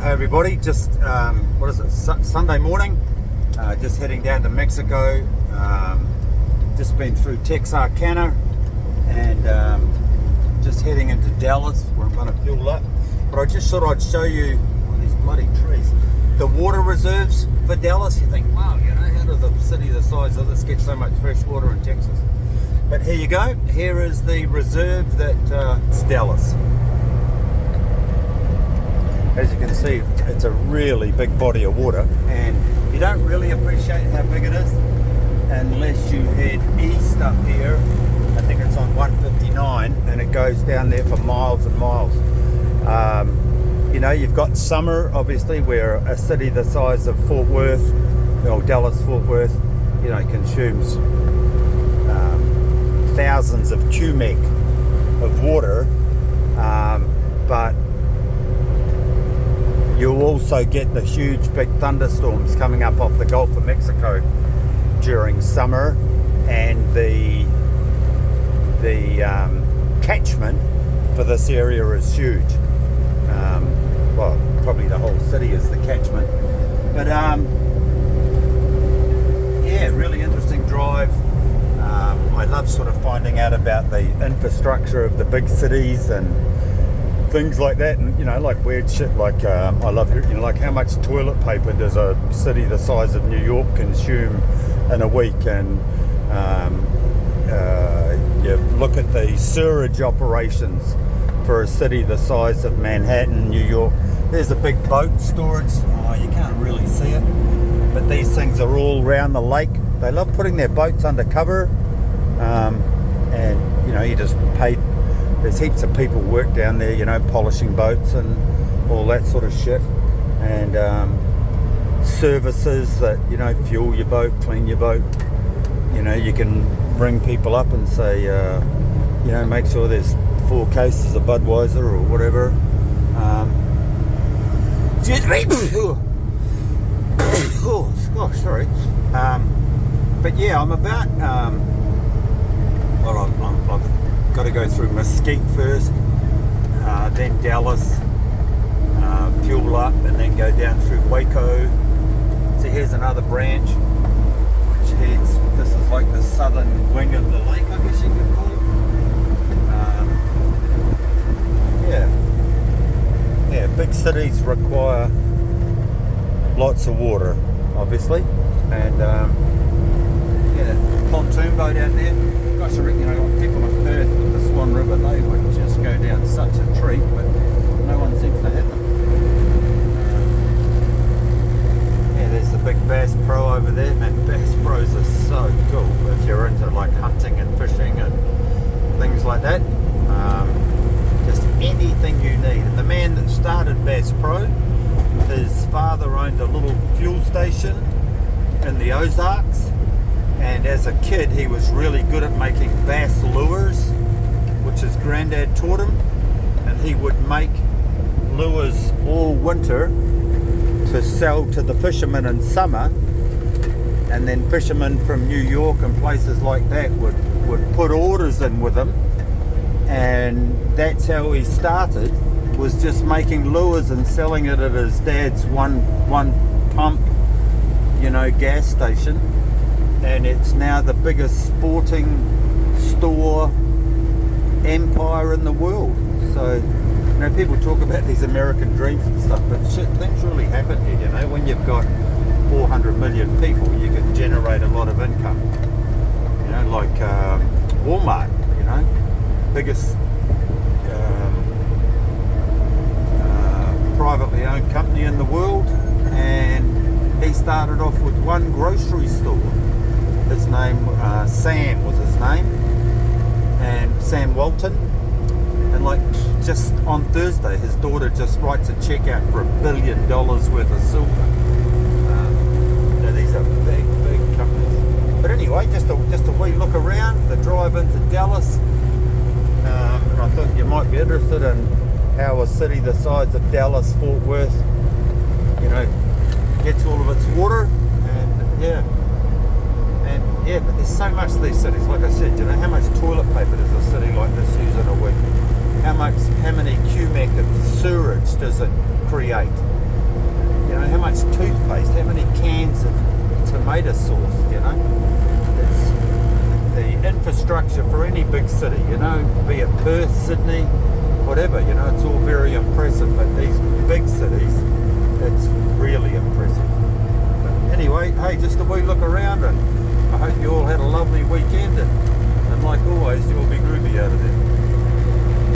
Hey everybody, just what is it? Sunday morning. Just heading down to Mexico. Just been through Texarkana and just heading into Dallas where I'm going to fuel up. But I just thought I'd show you these bloody trees, the water reserves for Dallas. You think, wow, you know, how does a city the size of this get so much fresh water in Texas? But here you go. Here is the reserve that it's Dallas. As you can see, it's a really big body of water, and you don't really appreciate how big it is unless you head east up here. I think it's on 159, and it goes down there for miles and miles. You know, you've got summer, obviously, where a city the size of Fort Worth, or Dallas-Fort Worth, you know, consumes thousands of cubic of water, but you'll also get the huge big thunderstorms coming up off the Gulf of Mexico during summer, and the catchment for this area is huge. Well, probably the whole city is the catchment, but yeah, really interesting drive. I love sort of finding out about the infrastructure of the big cities and things like that, and you know, like weird shit like I love, you know, like how much toilet paper does a city the size of New York consume in a week, and you look at the sewerage operations for a city the size of Manhattan, New York. There's a big boat storage. Oh, you can't really see it, but these things are all around the lake. They love putting their boats under cover, and you know, you just pay. There's heaps of people work down there, you know, polishing boats and all that sort of shit, and services that, you know, fuel your boat, clean your boat. You know, you can ring people up and say, you know, make sure there's 4 cases of Budweiser or whatever. Excuse me. Oh, gosh, sorry. But yeah, I'm about. Well, I've got to go through Mesquite first, then Dallas, fuel up, and then go down through Waco. So here's another branch which heads. This is like the southern wing of the lake, I guess you could call it. Yeah, big cities require lots of water, obviously, and yeah, pontoon boat out there. Gosh, I reckon, you know, like people in Perth with the Swan River, they would just go down such a treat, but no one seems to have them. Yeah, there's the big Bass Pro over there. Man, Bass Pros are so cool if you're into like hunting and fishing and things like that. Just anything you need. And the man that started Bass Pro, his father owned a little fuel station in the Ozarks. And as a kid, he was really good at making bass lures, which his granddad taught him. And he would make lures all winter to sell to the fishermen in summer. And then fishermen from New York and places like that would put orders in with him. And that's how he started, was just making lures and selling it at his dad's one pump, you know, gas station. And it's now the biggest sporting store empire in the world. So, you know, people talk about these American dreams and stuff, but shit, things really happen here, you know. When you've got 400 million people, you can generate a lot of income. You know, like Walmart, you know, biggest privately owned company in the world, and he started off with one grocery store. His name, Sam was his name, and Sam Walton. And like just on Thursday, his daughter just writes a check out for $1 billion worth of silver. You know, these are big companies. But anyway, just a wee look around, the drive into Dallas. And I thought you might be interested in how a city the size of Dallas, Fort Worth, you know, gets all of its water. And yeah. Yeah, but there's so much to these cities. Like I said, you know, how much toilet paper does a city like this use in a week? How many cubic of sewage does it create? you know, how much toothpaste, how many cans of tomato sauce, you know. It's the infrastructure for any big city, you know, be it Perth, Sydney, whatever, you know, it's all very impressive, but these big cities, it's really impressive. But anyway, hey, just a wee look around, and I hope you all had a lovely weekend, and like always, you'll be groovy out of there.